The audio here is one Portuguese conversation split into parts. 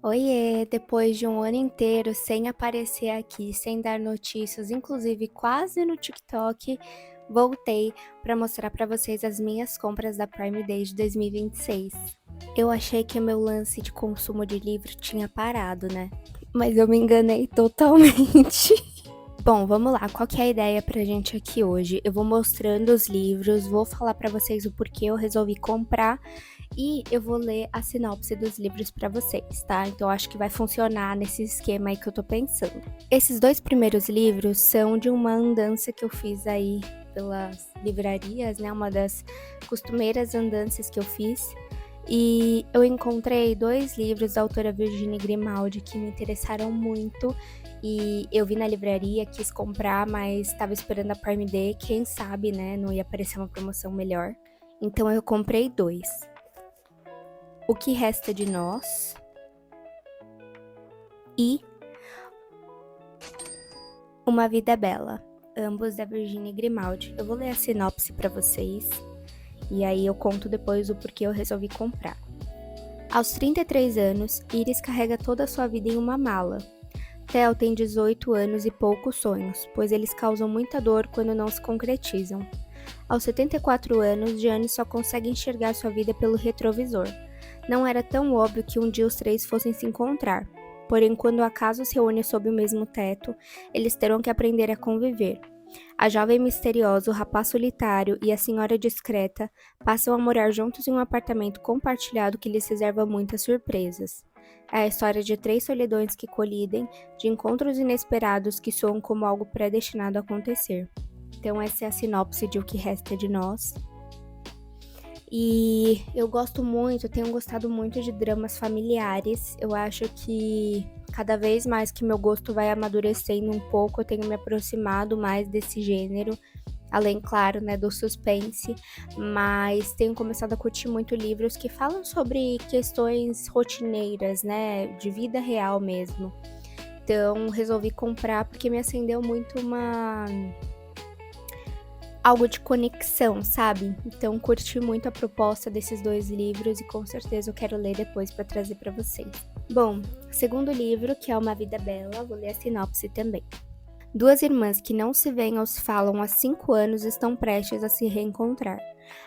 Oiê, depois de um ano inteiro sem aparecer aqui, sem dar notícias, inclusive quase no TikTok, voltei para mostrar para vocês as minhas compras da Prime Day de 2026. Eu achei que o meu lance de consumo de livro tinha parado, né? Mas eu me enganei totalmente. Bom, vamos lá. Qual que é a ideia pra gente aqui hoje? Eu vou mostrando os livros, vou falar pra vocês o porquê eu resolvi comprar e eu vou ler a sinopse dos livros pra vocês, tá? Então acho que vai funcionar nesse esquema aí que eu tô pensando. Esses dois primeiros livros são de uma andança que eu fiz aí pelas livrarias, né? Uma das costumeiras andanças que eu fiz. E eu encontrei dois livros da autora Virginia Grimaldi que me interessaram muito e eu vi na livraria, quis comprar, mas estava esperando a Prime Day, quem sabe, né, não ia aparecer uma promoção melhor. Então eu comprei dois. O que Resta de Nós e Uma Vida Bela, ambos da Virginia Grimaldi. Eu vou ler a sinopse para vocês e aí eu conto depois o porquê eu resolvi comprar. Aos 33 anos, Iris carrega toda a sua vida em uma mala. Theo tem 18 anos e poucos sonhos, pois eles causam muita dor quando não se concretizam. Aos 74 anos, Jane só consegue enxergar sua vida pelo retrovisor. Não era tão óbvio que um dia os três fossem se encontrar. Porém, quando o acaso se reúne sob o mesmo teto, eles terão que aprender a conviver. A jovem misteriosa, o rapaz solitário e a senhora discreta passam a morar juntos em um apartamento compartilhado que lhes reserva muitas surpresas. É a história de três solidões que colidem, de encontros inesperados que soam como algo predestinado a acontecer. Então essa é a sinopse de O que Resta de Nós. E eu gosto muito, tenho gostado muito de dramas familiares. Eu acho que cada vez mais que meu gosto vai amadurecendo um pouco, eu tenho me aproximado mais desse gênero. Além, claro, né, do suspense, mas tenho começado a curtir muito livros que falam sobre questões rotineiras, né, de vida real mesmo. Então, resolvi comprar porque me acendeu muito algo de conexão, sabe? Então, curti muito a proposta desses dois livros e com certeza eu quero ler depois para trazer para vocês. Bom, segundo livro, que é Uma Vida Bela, vou ler a sinopse também. Duas irmãs que não se veem ou se falam há 5 anos estão prestes a se reencontrar.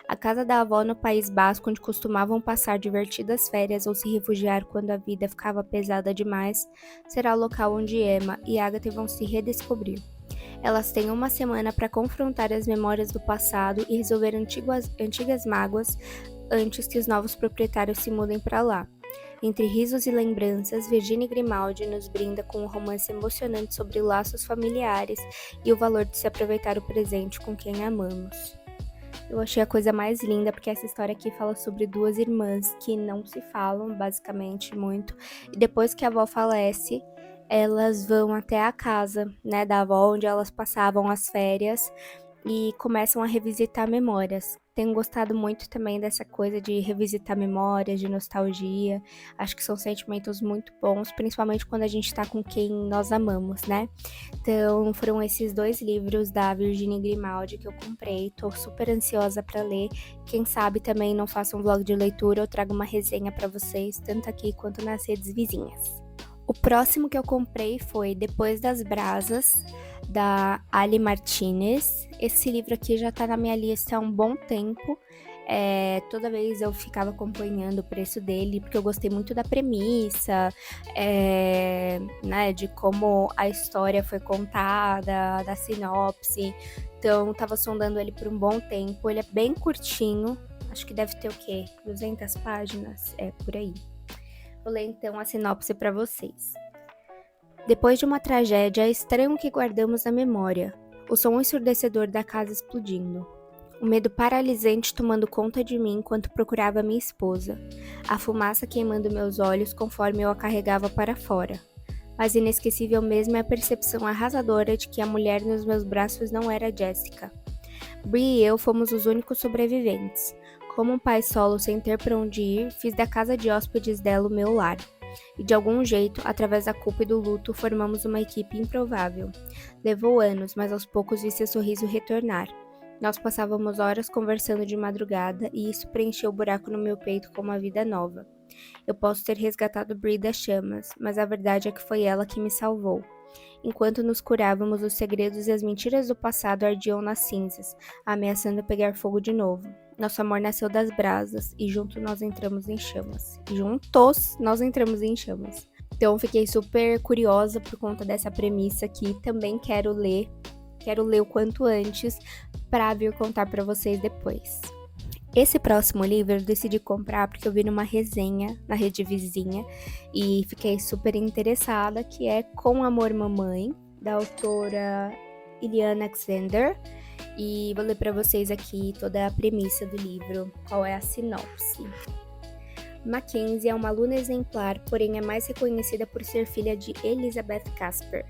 A casa da avó no País Basco, onde costumavam passar divertidas férias ou se refugiar quando a vida ficava pesada demais, será o local onde Emma e Agatha vão se redescobrir. Elas têm uma semana para confrontar as memórias do passado e resolver antigas mágoas antes que os novos proprietários se mudem para lá. Entre risos e lembranças, Virginia Grimaldi nos brinda com um romance emocionante sobre laços familiares e o valor de se aproveitar o presente com quem amamos. Eu achei a coisa mais linda porque essa história aqui fala sobre duas irmãs que não se falam, basicamente, muito, e depois que a avó falece, elas vão até a casa, né, da avó, onde elas passavam as férias, e começam a revisitar memórias. Tenho gostado muito também dessa coisa de revisitar memórias, de nostalgia. Acho que são sentimentos muito bons, principalmente quando a gente tá com quem nós amamos, né? Então, foram esses dois livros da Virginia Grimaldi que eu comprei. Tô super ansiosa para ler. Quem sabe também não faço um vlog de leitura, eu trago uma resenha para vocês, tanto aqui quanto nas redes vizinhas. O próximo que eu comprei foi Depois das Brasas, da Ali Martinez. Esse livro aqui já tá na minha lista há um bom tempo. Toda vez eu ficava acompanhando o preço dele, porque eu gostei muito da premissa, né, de como a história foi contada, da sinopse. Então, tava sondando ele por um bom tempo. Ele é bem curtinho, acho que deve ter o quê? 200 páginas? É, por aí. Vou ler então a sinopse para vocês. Depois de uma tragédia, é estranho o que guardamos na memória. O som ensurdecedor da casa explodindo. O medo paralisante tomando conta de mim enquanto procurava minha esposa. A fumaça queimando meus olhos conforme eu a carregava para fora. Mas inesquecível mesmo é a percepção arrasadora de que a mulher nos meus braços não era Jessica. Bree e eu fomos os únicos sobreviventes. Como um pai solo sem ter para onde ir, fiz da casa de hóspedes dela o meu lar. E de algum jeito, através da culpa e do luto, formamos uma equipe improvável. Levou anos, mas aos poucos vi seu sorriso retornar. Nós passávamos horas conversando de madrugada e isso preencheu o buraco no meu peito com uma vida nova. Eu posso ter resgatado Bree das chamas, mas a verdade é que foi ela que me salvou. Enquanto nos curávamos, os segredos e as mentiras do passado ardiam nas cinzas, ameaçando pegar fogo de novo. Nosso amor nasceu das brasas e juntos nós entramos em chamas. Então fiquei super curiosa por conta dessa premissa aqui. Também quero ler o quanto antes para vir contar para vocês depois. Esse próximo livro eu decidi comprar porque eu vi numa resenha na Rede Vizinha e fiquei super interessada, que é Com Amor Mamãe, da autora Iliana Alexander. E vou ler para vocês aqui toda a premissa do livro, qual é a sinopse. Mackenzie é uma aluna exemplar, porém é mais reconhecida por ser filha de Elizabeth Casper,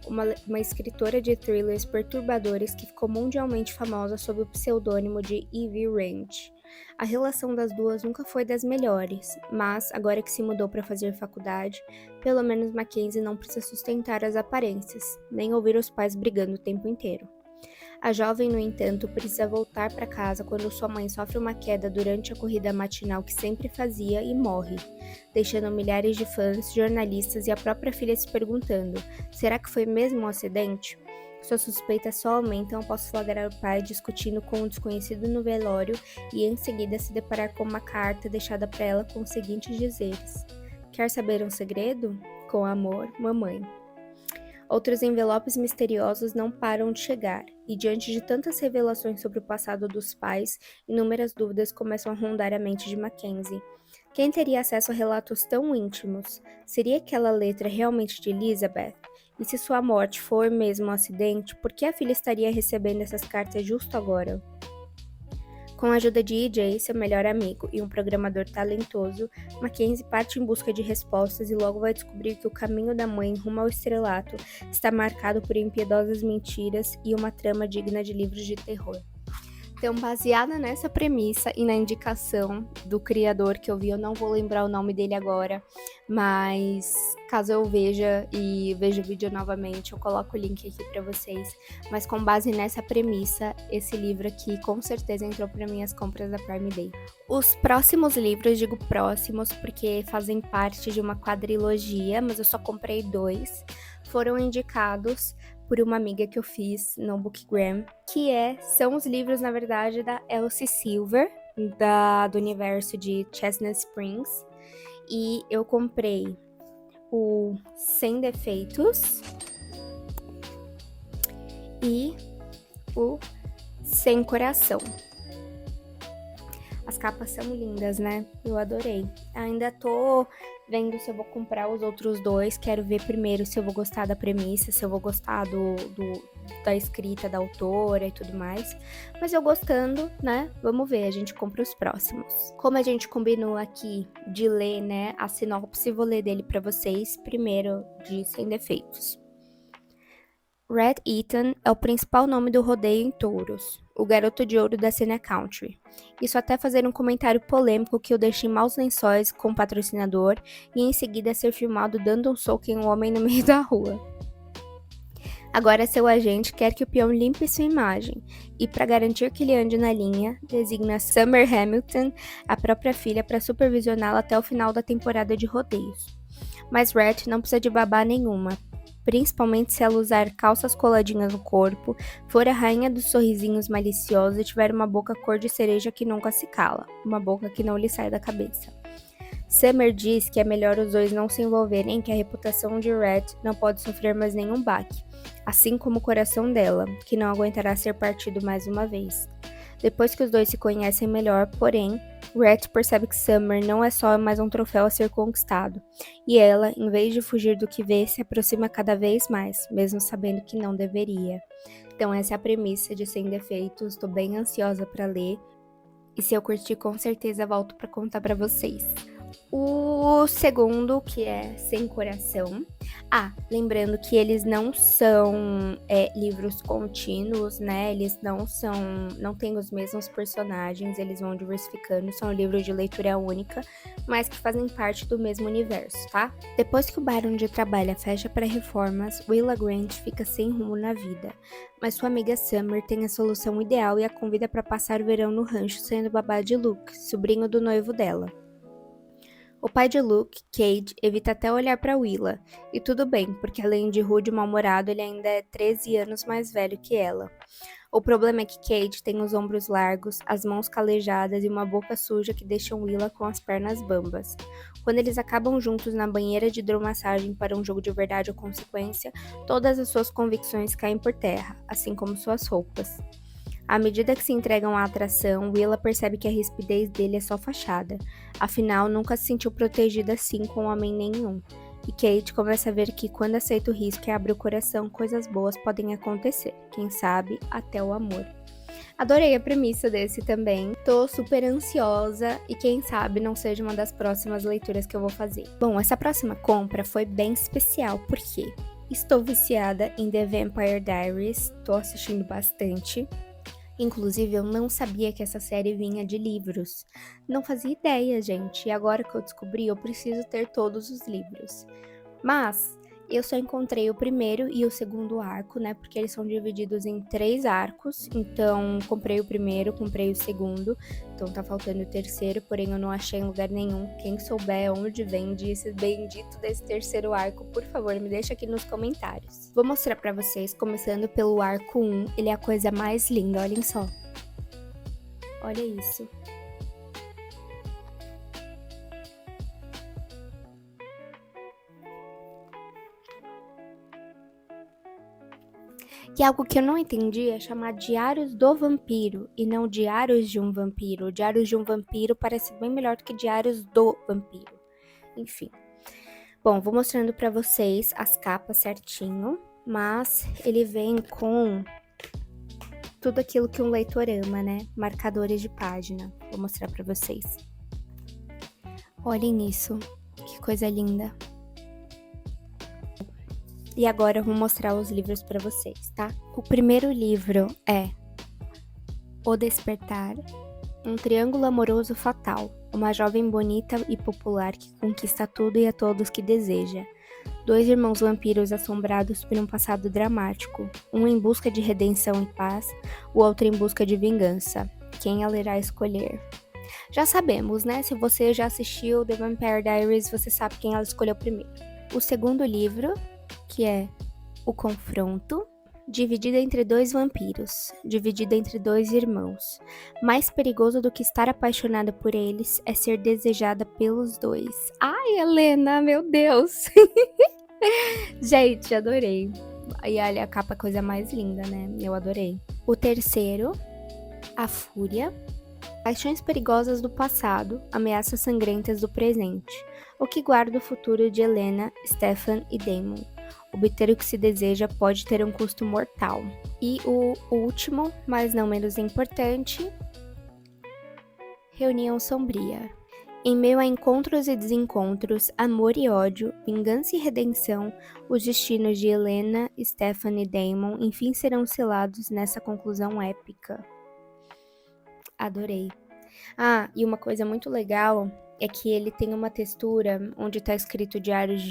uma escritora de thrillers perturbadores que ficou mundialmente famosa sob o pseudônimo de Evie Range. A relação das duas nunca foi das melhores, mas, agora que se mudou para fazer faculdade, pelo menos Mackenzie não precisa sustentar as aparências, nem ouvir os pais brigando o tempo inteiro. A jovem, no entanto, precisa voltar para casa quando sua mãe sofre uma queda durante a corrida matinal que sempre fazia e morre, deixando milhares de fãs, jornalistas e a própria filha se perguntando: será que foi mesmo um acidente? Suas suspeitas só aumentam após flagrar o pai discutindo com um desconhecido no velório e em seguida se deparar com uma carta deixada para ela com os seguintes dizeres: quer saber um segredo? Com amor, mamãe. Outros envelopes misteriosos não param de chegar, e diante de tantas revelações sobre o passado dos pais, inúmeras dúvidas começam a rondar a mente de Mackenzie. Quem teria acesso a relatos tão íntimos? Seria aquela letra realmente de Elizabeth? E se sua morte for mesmo um acidente, por que a filha estaria recebendo essas cartas justo agora? Com a ajuda de EJ, seu melhor amigo, e um programador talentoso, Mackenzie parte em busca de respostas e logo vai descobrir que o caminho da mãe rumo ao estrelato está marcado por impiedosas mentiras e uma trama digna de livros de terror. Então, baseada nessa premissa e na indicação do criador que eu vi, eu não vou lembrar o nome dele agora, mas caso eu veja o vídeo novamente, eu coloco o link aqui para vocês. Mas com base nessa premissa, esse livro aqui com certeza entrou para minhas compras da Prime Day. Os próximos livros, digo próximos porque fazem parte de uma quadrilogia, mas eu só comprei 2, foram indicados por uma amiga que eu fiz no Bookgram, são os livros, na verdade, da Elsie Silver, do universo de Chestnut Springs, e eu comprei o Sem Defeitos e o Sem Coração. As capas são lindas, né? Eu adorei. Ainda tô vendo se eu vou comprar os outros 2. Quero ver primeiro se eu vou gostar da premissa, se eu vou gostar da escrita da autora e tudo mais. Mas eu gostando, né? Vamos ver, a gente compra os próximos. Como a gente combinou aqui de ler, né, a sinopse, vou ler dele pra vocês. Primeiro, de Sem Defeitos. Red Eaton é o principal nome do rodeio em touros, o garoto de ouro da cena country. Isso até fazer um comentário polêmico que o deixa em maus lençóis com o patrocinador e em seguida ser filmado dando um soco em um homem no meio da rua. Agora seu agente quer que o peão limpe sua imagem e, para garantir que ele ande na linha, designa Summer Hamilton, a própria filha, para supervisioná-la até o final da temporada de rodeios. Mas Red não precisa de babá nenhuma, principalmente se ela usar calças coladinhas no corpo, for a rainha dos sorrisinhos maliciosos e tiver uma boca cor de cereja que nunca se cala, uma boca que não lhe sai da cabeça. Summer diz que é melhor os dois não se envolverem, que a reputação de Red não pode sofrer mais nenhum baque, assim como o coração dela, que não aguentará ser partido mais uma vez. Depois que os dois se conhecem melhor, porém, Red percebe que Summer não é só mais um troféu a ser conquistado, e ela, em vez de fugir do que vê, se aproxima cada vez mais, mesmo sabendo que não deveria. Então essa é a premissa de Sem Defeitos, estou bem ansiosa para ler, e se eu curtir, com certeza volto para contar para vocês. O segundo, que é Sem Coração. Lembrando que eles não são livros contínuos, né? Eles não têm os mesmos personagens, eles vão diversificando, são livros de leitura única, mas que fazem parte do mesmo universo, tá? Depois que o bar onde trabalha fecha para reformas, Willa Grant fica sem rumo na vida, mas sua amiga Summer tem a solução ideal e a convida para passar o verão no rancho sendo babá de Luke, sobrinho do noivo dela. O pai de Luke, Cade, evita até olhar para Willa, e tudo bem, porque além de rude e mal-humorado, ele ainda é 13 anos mais velho que ela. O problema é que Cade tem os ombros largos, as mãos calejadas e uma boca suja que deixam Willa com as pernas bambas. Quando eles acabam juntos na banheira de hidromassagem para um jogo de verdade ou consequência, todas as suas convicções caem por terra, assim como suas roupas. À medida que se entregam à atração, Willa percebe que a rispidez dele é só fachada. Afinal, nunca se sentiu protegida assim com homem nenhum. E Kate começa a ver que quando aceita o risco e abre o coração, coisas boas podem acontecer. Quem sabe, até o amor. Adorei a premissa desse também. Tô super ansiosa e quem sabe não seja uma das próximas leituras que eu vou fazer. Bom, essa próxima compra foi bem especial, porque estou viciada em The Vampire Diaries, tô assistindo bastante. Inclusive, eu não sabia que essa série vinha de livros. Não fazia ideia, gente. E agora que eu descobri, eu preciso ter todos os livros. Mas eu só encontrei o primeiro e o segundo arco, né? Porque eles são divididos em 3 arcos. Então, comprei o primeiro, comprei o segundo. Então, tá faltando o terceiro, porém eu não achei em lugar nenhum. Quem souber onde vende esse bendito desse terceiro arco, por favor, me deixa aqui nos comentários. Vou mostrar pra vocês, começando pelo arco 1. Ele é a coisa mais linda, olhem só. Olha isso. E algo que eu não entendi é chamar Diários do Vampiro e não Diários de um Vampiro. Diários de um Vampiro parece bem melhor do que Diários do Vampiro. Enfim. Bom, vou mostrando pra vocês as capas certinho, mas ele vem com tudo aquilo que um leitor ama, né? Marcadores de página. Vou mostrar pra vocês. Olhem isso, que coisa linda. E agora eu vou mostrar os livros para vocês, tá? O primeiro livro é O Despertar, um triângulo amoroso fatal. Uma jovem bonita e popular que conquista tudo e a todos que deseja. 2 irmãos vampiros assombrados por um passado dramático. Um em busca de redenção e paz, o outro em busca de vingança. Quem ela irá escolher? Já sabemos, né? Se você já assistiu The Vampire Diaries, você sabe quem ela escolheu primeiro. O segundo livro, que é O Confronto, dividida entre 2 vampiros, dividida entre 2 irmãos. Mais perigoso do que estar apaixonada por eles é ser desejada pelos 2. Ai, Helena, meu Deus! Gente, adorei. E olha, a capa é a coisa mais linda, né? Eu adorei. O terceiro, A Fúria. Paixões perigosas do passado, ameaças sangrentas do presente. O que guarda o futuro de Helena, Stefan e Damon. Obter o que se deseja pode ter um custo mortal. E o último, mas não menos importante, Reunião Sombria. Em meio a encontros e desencontros, amor e ódio, vingança e redenção, os destinos de Helena, Stefan e Damon enfim serão selados nessa conclusão épica. Adorei. Ah, e uma coisa muito legal é que ele tem uma textura, onde tá escrito Diários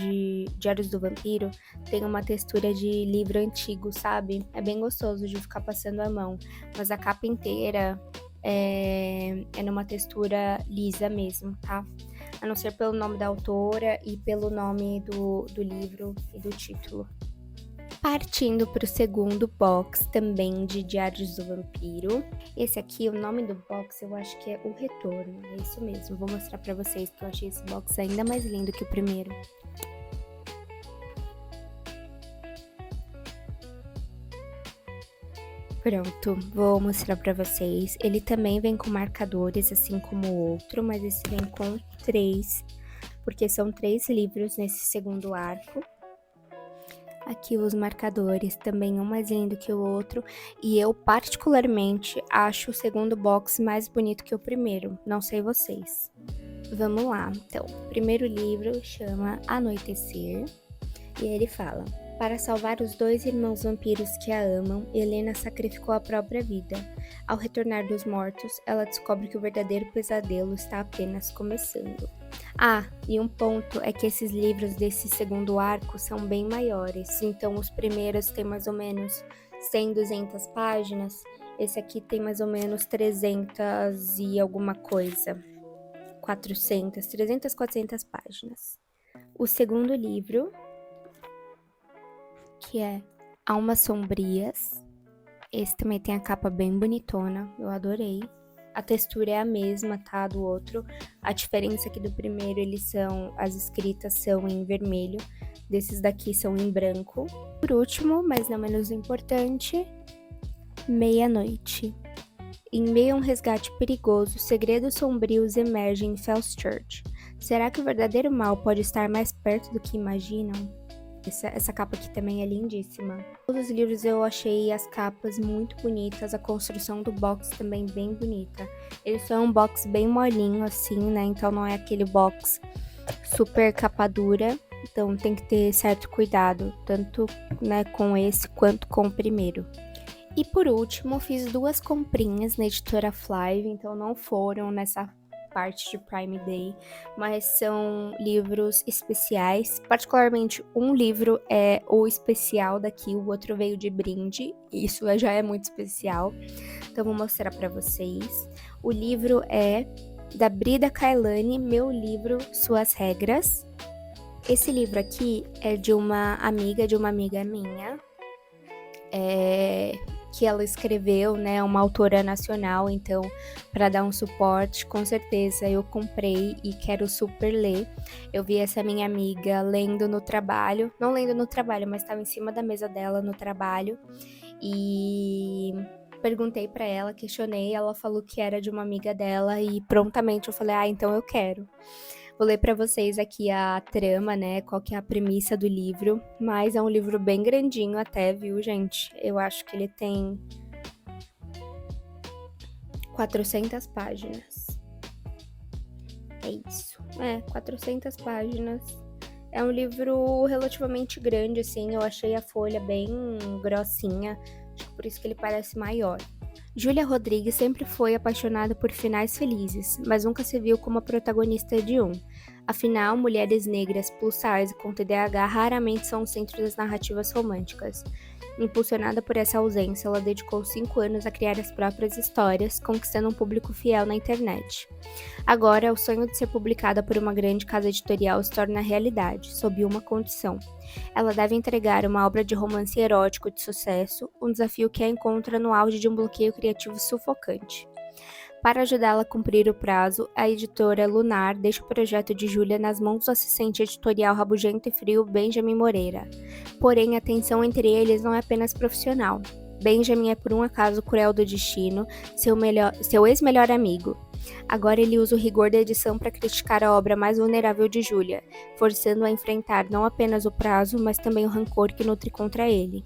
do Vampiro, tem uma textura de livro antigo, sabe? É bem gostoso de ficar passando a mão, mas a capa inteira é numa textura lisa mesmo, tá? A não ser pelo nome da autora e pelo nome do livro e do título. Partindo para o segundo box, também de Diários do Vampiro. Esse aqui, o nome do box, eu acho que é O Retorno. É isso mesmo, vou mostrar para vocês que eu achei esse box ainda mais lindo que o primeiro. Pronto, vou mostrar para vocês. Ele também vem com marcadores, assim como o outro, mas esse vem com 3, porque são 3 livros nesse segundo arco. Aqui os marcadores, também um mais lindo que o outro, e eu particularmente acho o segundo box mais bonito que o primeiro, não sei vocês. Vamos lá, então, o primeiro livro chama Anoitecer, e ele fala: para salvar os 2 irmãos vampiros que a amam, Helena sacrificou a própria vida. Ao retornar dos mortos, ela descobre que o verdadeiro pesadelo está apenas começando. Ah, e um ponto é que esses livros desse segundo arco são bem maiores, então os primeiros têm mais ou menos 100, 200 páginas, esse aqui tem mais ou menos 300 e alguma coisa, 300, 400 páginas. O segundo livro, que é Almas Sombrias. Esse também tem a capa bem bonitona, eu adorei. A textura é a mesma, tá, do outro. A diferença é que do primeiro as escritas são em vermelho, desses daqui são em branco. Por último, mas não menos importante, Meia-Noite. Em meio a um resgate perigoso, segredos sombrios emergem em Felschurch. Será que o verdadeiro mal pode estar mais perto do que imaginam? Essa capa aqui também é lindíssima. Todos os livros eu achei as capas muito bonitas, a construção do box também bem bonita. Ele só é um box bem molinho assim, né? Então não é aquele box super capa dura. Então tem que ter certo cuidado, tanto, né, com esse quanto com o primeiro. E por último, fiz 2 comprinhas na editora Flive, então não foram nessa parte de Prime Day, mas são livros especiais. Particularmente, um livro é o especial daqui, o outro veio de brinde, isso já é muito especial. Então vou mostrar para vocês. O livro é da Brida Kailani, Meu Livro, Suas Regras. Esse livro aqui é de uma amiga minha, que ela escreveu, né, uma autora nacional, então para dar um suporte, com certeza eu comprei e quero super ler. Eu vi essa minha amiga lendo no trabalho, não lendo no trabalho, mas estava em cima da mesa dela no trabalho, e perguntei para ela, questionei, ela falou que era de uma amiga dela e prontamente eu falei, então eu quero. Vou ler para vocês aqui a trama, né, qual que é a premissa do livro, mas é um livro bem grandinho até, viu, gente? Eu acho que ele tem 400 páginas. É isso, 400 páginas. É um livro relativamente grande, assim, eu achei a folha bem grossinha, acho que por isso que ele parece maior. Júlia Rodrigues sempre foi apaixonada por finais felizes, mas nunca se viu como a protagonista de um. Afinal, mulheres negras, plus size com TDAH raramente são o centro das narrativas românticas. Impulsionada por essa ausência, ela dedicou 5 anos a criar as próprias histórias, conquistando um público fiel na internet. Agora, o sonho de ser publicada por uma grande casa editorial se torna realidade, sob uma condição. Ela deve entregar uma obra de romance erótico de sucesso, um desafio que a encontra no auge de um bloqueio criativo sufocante. Para ajudá-la a cumprir o prazo, a editora Lunar deixa o projeto de Júlia nas mãos do assistente editorial rabugento e frio Benjamin Moreira. Porém, a tensão entre eles não é apenas profissional. Benjamin é por um acaso cruel do destino, seu ex-melhor amigo. Agora ele usa o rigor da edição para criticar a obra mais vulnerável de Júlia, forçando-a a enfrentar não apenas o prazo, mas também o rancor que nutre contra ele.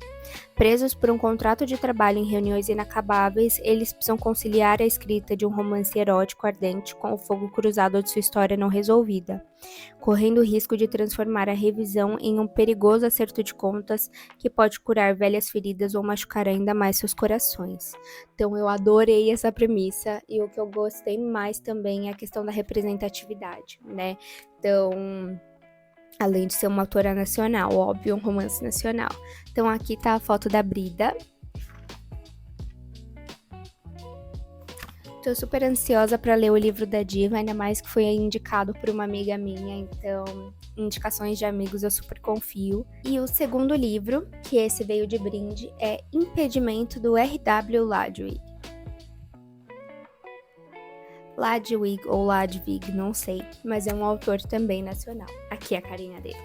Presos por um contrato de trabalho em reuniões inacabáveis, eles precisam conciliar a escrita de um romance erótico ardente com o fogo cruzado de sua história não resolvida, correndo o risco de transformar a revisão em um perigoso acerto de contas que pode curar velhas feridas ou machucar ainda mais seus corações. Então eu adorei essa premissa, e o que eu gostei mais também é a questão da representatividade, né? Então, além de ser uma autora nacional, óbvio, um romance nacional. Então aqui tá a foto da Brida. Tô super ansiosa para ler o livro da Diva, ainda mais que foi indicado por uma amiga minha, então indicações de amigos eu super confio. E o segundo livro, que esse veio de brinde, é Impedimento, do R.W. Ladwig. Ladwig ou Ladwig, não sei, mas é um autor também nacional. Aqui é a carinha dele.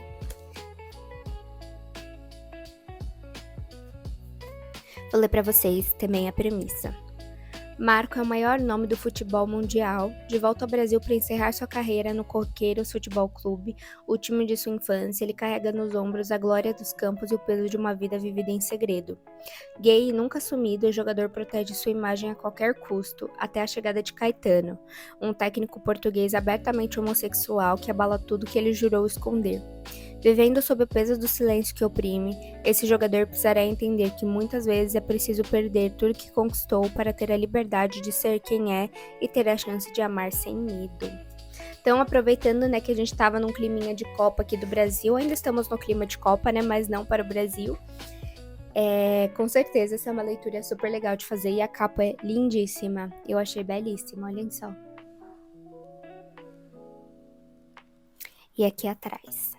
Vou ler para vocês também a premissa. Marco é o maior nome do futebol mundial, de volta ao Brasil para encerrar sua carreira no Coqueiros Futebol Clube, o time de sua infância. Ele carrega nos ombros a glória dos campos e o peso de uma vida vivida em segredo. Gay e nunca assumido, o jogador protege sua imagem a qualquer custo, até a chegada de Caetano, um técnico português abertamente homossexual que abala tudo que ele jurou esconder. Vivendo sob o peso do silêncio que oprime, esse jogador precisará entender que muitas vezes é preciso perder tudo que conquistou para ter a liberdade de ser quem é e ter a chance de amar sem medo. Então, aproveitando, né, que a gente estava num climinha de Copa aqui do Brasil, ainda estamos no clima de Copa, né, mas não para o Brasil. Com certeza essa é uma leitura super legal de fazer e a capa é lindíssima. Eu achei belíssima, olhem só. e aqui atrás.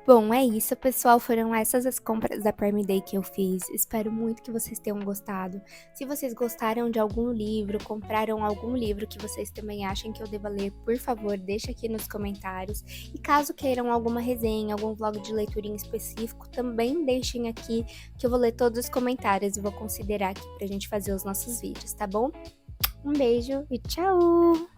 Bom, é isso, pessoal. Foram essas as compras da Prime Day que eu fiz. Espero muito que vocês tenham gostado. Se vocês gostaram de algum livro, compraram algum livro que vocês também achem que eu deva ler, por favor, deixa aqui nos comentários. E caso queiram alguma resenha, algum vlog de leitura em específico, também deixem aqui que eu vou ler todos os comentários e vou considerar aqui pra gente fazer os nossos vídeos, tá bom? Um beijo e tchau!